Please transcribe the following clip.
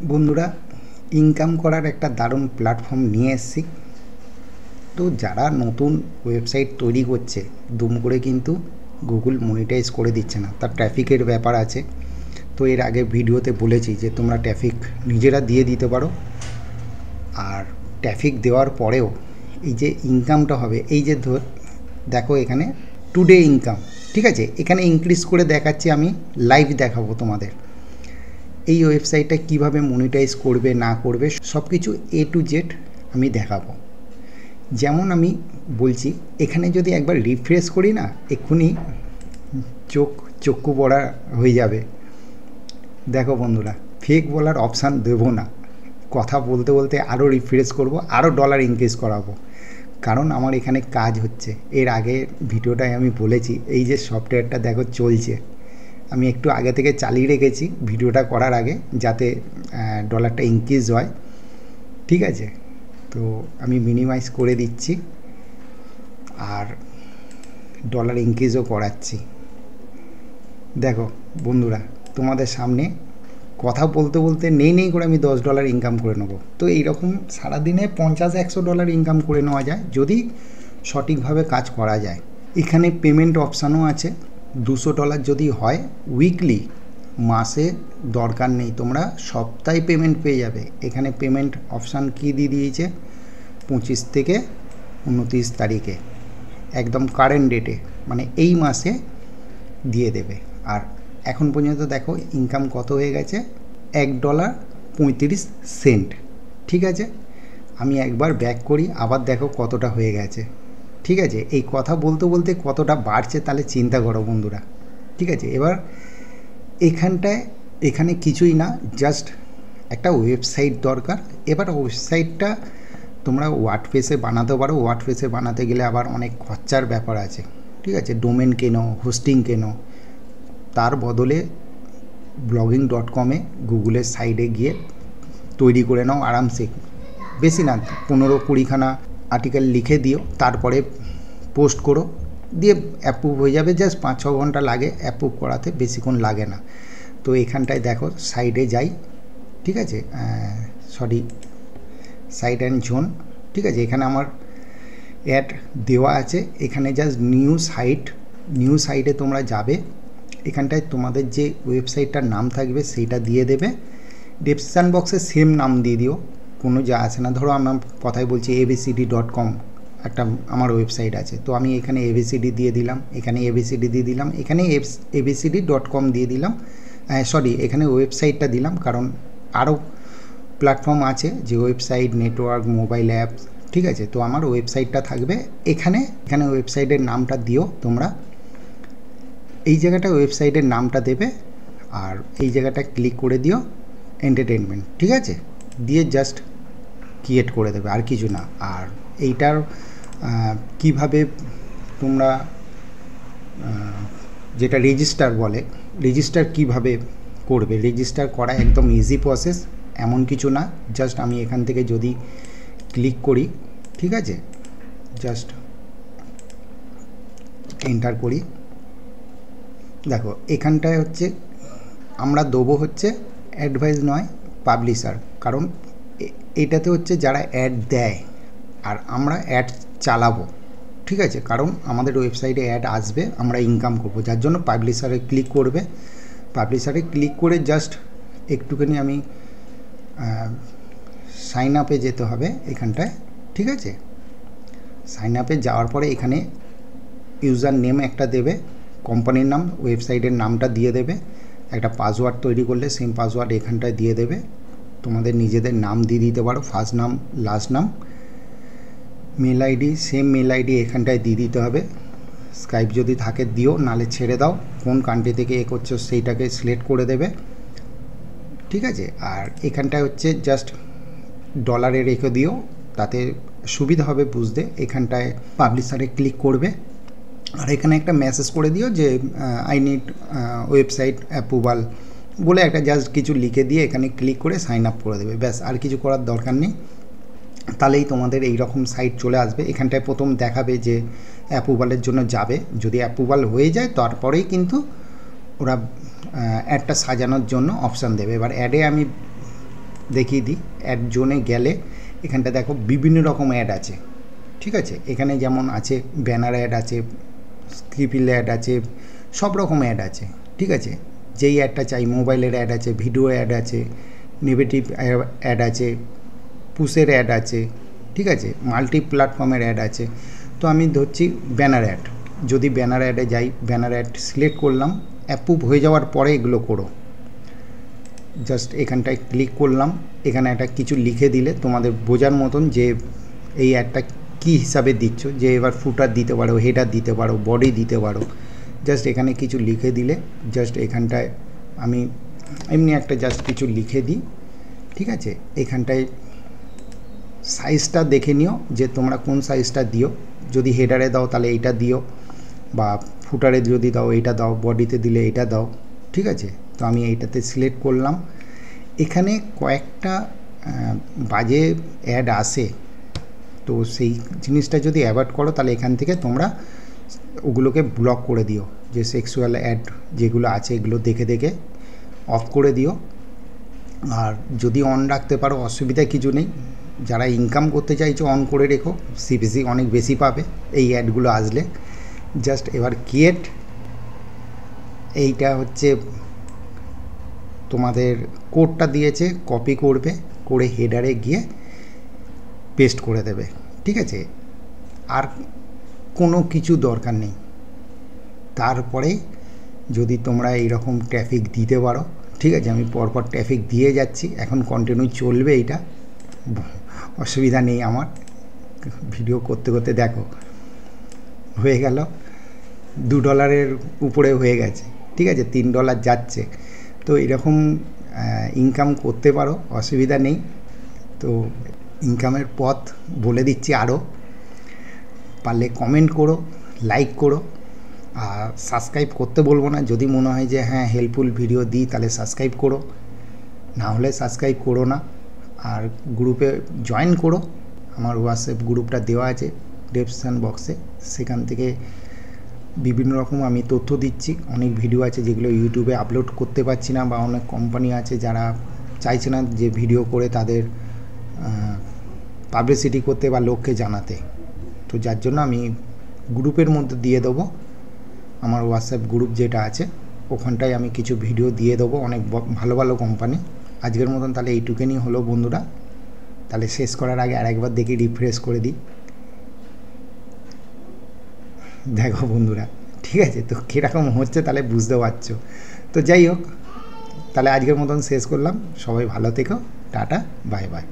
বন্ধুরা, ইনকাম করার একটা দারুণ প্ল্যাটফর্ম নিয়ে এসেছি। তো যারা নতুন ওয়েবসাইট তৈরি করছে, দুম করে কিন্তু গুগল মনিটাইজ করে দিচ্ছে না, তার ট্রাফিকের ব্যাপার আছে। তো এর আগে ভিডিওতে বলেছি যে তোমরা ট্রাফিক নিজেরা দিয়ে দিতে পারো। আর ট্রাফিক দেওয়ার পরেও এই যে ইনকামটা হবে, এই যে দেখো এখানে টুডে ইনকাম, ঠিক আছে, এখানে ইনক্রিজ করে দেখাচ্ছি, আমি লাইভ দেখাবো তোমাদের এই ওয়েবসাইটটা কিভাবে মনিটাইজ করবে না করবে, সব কিছু এ টু জেড আমি দেখাবো। যেমন আমি বলছি, এখানে যদি একবার রিফ্রেশ করি না, এক্ষুনি চক্ষু পড়া হয়ে যাবে। দেখো বন্ধুরা, ফেক বলার অপশান দেবো না, কথা বলতে বলতে আরও রিফ্রেশ করব, আরও ডলার ইনক্রিজ করাবো, কারণ আমার এখানে কাজ হচ্ছে। এর আগে ভিডিওটায় আমি বলেছি, এই যে সফটওয়্যারটা দেখো চলছে, আমি একটু আগে থেকে চালিয়ে রেখেছি ভিডিওটা করার আগে, যাতে ডলারটা ইনক্রিজ হয়, ঠিক আছে। তো আমি মিনিমাইজ করে দিচ্ছি আর ডলার ইনক্রিজও করাচ্ছি। দেখো বন্ধুরা, তোমাদের সামনে কথা বলতে বলতে নেই করে আমি $10 ইনকাম করে নেবো। তো এইরকম সারাদিনে $50-100 ইনকাম করে নেওয়া যায় যদি সঠিকভাবে কাজ করা যায়। এখানে পেমেন্ট অপশানও আছে, $200 যদি হয় উইকলি, মাসে দরকার নেই, তোমরা সপ্তাহে পেমেন্ট পেয়ে যাবে। এখানে পেমেন্ট অপশান কী দিয়ে দিয়েছে, 25 থেকে 29 তারিখে, একদম কারেন্ট ডেটে, মানে এই মাসে দিয়ে দেবে। আর এখন পর্যন্ত দেখো ইনকাম কত হয়ে গেছে, $1.35, ঠিক আছে। আমি একবার ব্যাক করি, আবার দেখো কতটা হয়ে গেছে, ঠিক আছে। এই কথা বলতে বলতে কতটা বাড়ছে তাহলে চিন্তা করো বন্ধুরা, ঠিক আছে। এবার এখানে কিছুই না, জাস্ট একটা ওয়েবসাইট দরকার। এবার ওয়েবসাইটটা তোমরা ওয়ার্ডপ্রেসে বানাতে পারো। ওয়ার্ডপ্রেসে বানাতে গেলে আবার অনেক খরচার ব্যাপার আছে, ঠিক আছে। ডোমেন কেনো, হোস্টিং কেনো, তার বদলে blogging.com-এ গুগলের সাইডে গিয়ে তৈরি করে নাও আরামসে। বেশি না, 15-20খানা আর্টিকেল লিখে দিও, তারপরে পোস্ট করো, দিয়ে অ্যাপ্রুভ হয়ে যাবে। জাস্ট 5-6 ঘন্টা লাগে অ্যাপ্রুভ করাতে, বেশিক্ষণ লাগে না। তো এখানটায় দেখো সাইডে যাই, ঠিক আছে, সাইট অ্যান্ড জোন, ঠিক আছে। এখানে আমার অ্যাড দেওয়া আছে, এখানে জাস্ট নিউ সাইটে তোমরা যাবে। এখানটায় তোমাদের যে ওয়েবসাইটটার নাম থাকবে সেইটা দিয়ে দেবে, ডেসক্রিপশান বক্সে সেম নাম দিয়ে দিও, কোনো যা আসে না। ধরো আমার কথাই বলছি abcd.com একটা আমার ওয়েবসাইট আছে, তো আমি এখানে abcd দিয়ে দিলাম, এখানে abcd দিয়ে দিলাম, এখানে abcd.com দিয়ে দিলাম, এখানে ওয়েবসাইটটা দিলাম, কারণ আরও প্ল্যাটফর্ম আছে যে ওয়েবসাইট, নেটওয়ার্ক, মোবাইল অ্যাপ, ঠিক আছে। তো আমার ওয়েবসাইটটা থাকবে এখানে ওয়েবসাইটের নামটা দিও তোমরা, এই জায়গাটা ওয়েবসাইটের নামটা দেবে, আর এই জায়গাটা ক্লিক করে দিও এন্টারটেনমেন্ট, ঠিক আছে, দিয়ে জাস্ট ক্রিয়েট করে দেবে, আর কিছু না। আর এইটার কিভাবে তোমরা যেটা রেজিস্টার কিভাবে করবে, রেজিস্টার করা একদম ইজি প্রসেস, এমন কিছু না। জাস্ট আমি এখান থেকে যদি ক্লিক করি, ঠিক আছে, জাস্ট এন্টার করি, দেখো এখানটায় হচ্ছে আমরা দেবো হচ্ছে অ্যাডভাইস নয় পাবলিশার, কারণ এটাতে হচ্ছে যারা অ্যাড দেয় আর আমরা অ্যাড চালাবো, ঠিক আছে। কারণ আমাদের ওয়েবসাইটে অ্যাড আসবে, আমরা ইনকাম করবো, যার জন্য পাবলিশারে ক্লিক করবে। পাবলিশারে ক্লিক করে জাস্ট একটুখানি আমি সাইন আপে যেতে হবে এখানটায়, ঠিক আছে। সাইন আপে যাওয়ার পরে এখানে ইউজার নেম একটা দেবে, কোম্পানির নাম, ওয়েবসাইটের নামটা দিয়ে দেবে, একটা পাসওয়ার্ড তৈরি করলে সেম পাসওয়ার্ড এখানটায় দিয়ে দেবে। তোমাদের নিজেদের নাম দিয়ে দিতে পারো, first name, last name, mail ID, same mail ID এখানটায় দিয়ে দিতে হবে। স্কাইপ যদি থাকে দিও, নালে ছেড়ে দাও, কোন কান্ট্রি থেকে করছো সেইটাকে সিলেক্ট করে দেবে, ঠিক আছে। আর এখানটায় হচ্ছে জাস্ট ডলারে রেখে দিও, তাতে সুবিধা হবে বুঝতে। এখানটায় পাবলিশারে ক্লিক করবে, আর এখানে একটা মেসেজ করে দিও যে আই নিড ওয়েবসাইট অ্যাপ্রুভাল বলে একটা জাস্ট কিছু লিখে দিয়ে এখানে ক্লিক করে সাইন আপ করে দেবে, ব্যাস, আর কিছু করার দরকার নেই। তাহলেই তোমাদের এই রকম সাইট চলে আসবে। এখানটায় প্রথম দেখাবে যে অ্যাপ্রুভালের জন্য যাবে, যদি অ্যাপ্রুভাল হয়ে যায় তারপরেই কিন্তু ওরা অ্যাডটা সাজানোর জন্য অপশান দেবে। এবার অ্যাডে আমি দেখিয়ে দিই। অ্যাড জোনে গেলে এখানটা দেখো বিভিন্ন রকম অ্যাড আছে, ঠিক আছে। এখানে যেমন আছে ব্যানার অ্যাড আছে, স্ক্রিপিল অ্যাড আছে, সব রকম অ্যাড আছে, ঠিক আছে। যেই অ্যাডটা চাই, মোবাইলের অ্যাড আছে, ভিডিও অ্যাড আছে, নেগেটিভ অ্যাড আছে, পুশের অ্যাড আছে, ঠিক আছে, মাল্টি প্ল্যাটফর্মের অ্যাড আছে। তো আমি ধরছি ব্যানার অ্যাড। যদি ব্যানার অ্যাডে যাই, ব্যানার অ্যাড সিলেক্ট করলাম, অ্যাপ্রুভ হয়ে যাওয়ার পরে এগুলো করো। জাস্ট এখানটায় ক্লিক করলাম, এখানে একটা কিছু লিখে দিলে তোমাদের বোঝার মতন যে এই অ্যাডটা কী হিসাবে দিচ্ছ, যে এবার ফুটার দিতে পারো, হেডার দিতে পারো, বডি দিতে পারো। জাস্ট এখানে কিছু লিখে দিলে, জাস্ট এখানটায় আমি এমনি একটা জাস্ট কিছু লিখে দিই, ঠিক আছে। এখানটায় সাইজটা দেখে নিও যে তোমরা কোন সাইজটা দিও। যদি হেডারে দাও তাহলে এইটা দিও, বা ফুটারে যদি দাও এইটা দাও, বডিতে দিলে এইটা দাও, ঠিক আছে। তো আমি এইটাতে সিলেক্ট করলাম। এখানে কয়েকটা বাজে অ্যাড আসে, তো সেই জিনিসটা যদি অ্যাভয়েড করো তাহলে এখান থেকে তোমরা ওগুলোকে ব্লক করে দিও। যে সেক্সুয়াল অ্যাড যেগুলো আছে এগুলো দেখে দেখে অফ করে দিও। আর যদি অন রাখতে পারো অসুবিধা কিছু নেই, যারা ইনকাম করতে চাইছো অন করে রেখো, সিপিসি অনেক বেশি পাবে এই অ্যাডগুলো আসলে। জাস্ট এবার ক্রিয়েট, এইটা হচ্ছে তোমাদের কোডটা দিয়েছে, কপি করবে, করে হেডারে গিয়ে পেস্ট করে দেবে, ঠিক আছে। আর কোনো কিছু দরকার নেই। তারপরে যদি তোমরা এইরকম ট্রাফিক দিতে পারো, ঠিক আছে। আমি পরপর ট্রাফিক দিয়ে যাচ্ছি, এখন কন্টিনিউ চলবে, এইটা অসুবিধা নেই আমার। ভিডিও করতে করতে দেখো হয়ে গেল, $2 উপরে হয়ে গেছে, ঠিক আছে, $3 যাচ্ছে। তো এরকম ইনকাম করতে পারো, অসুবিধা নেই। তো ইনকামের পথ বলে দিচ্ছি আরও, পারলে কমেন্ট করো, লাইক করো, আর সাবস্ক্রাইব করতে বলবো না। যদি মনে হয় যে হ্যাঁ হেল্পফুল ভিডিও দিই তাহলে সাবস্ক্রাইব করো, না হলে সাবস্ক্রাইব করো না। আর গ্রুপে জয়েন করো, আমার হোয়াটসঅ্যাপ গ্রুপটা দেওয়া আছে ডেসক্রিপশন বক্সে, সেখান থেকে বিভিন্ন রকম আমি তথ্য দিচ্ছি। অনেক ভিডিও আছে যেগুলো ইউটিউবে আপলোড করতে পারছি না, বা অনেক কোম্পানি আছে যারা চাইছে না যে ভিডিও করে তাদের পাবলিসিটি করতে বা লোককে জানাতে। তো যার জন্য আমি গ্রুপের মধ্যে দিয়ে দেবো, আমার হোয়াটসঅ্যাপ গ্রুপ যেটা আছে ওখানটায় আমি কিছু ভিডিও দিয়ে দেবো, অনেক ভালো ভালো কোম্পানি। আজকের মতন তাহলে এইটুকুনি হলো বন্ধুরা। তাহলে শেষ করার আগে আরেকবার দেখি, রিফ্রেশ করে দিই, দেখো বন্ধুরা, ঠিক আছে। তো কীরকম হচ্ছে তাহলে বুঝতে পারছো। তো যাই হোক, তাহলে আজকের মতন শেষ করলাম। সবাই ভালো থেকো, টাটা, বাই বাই।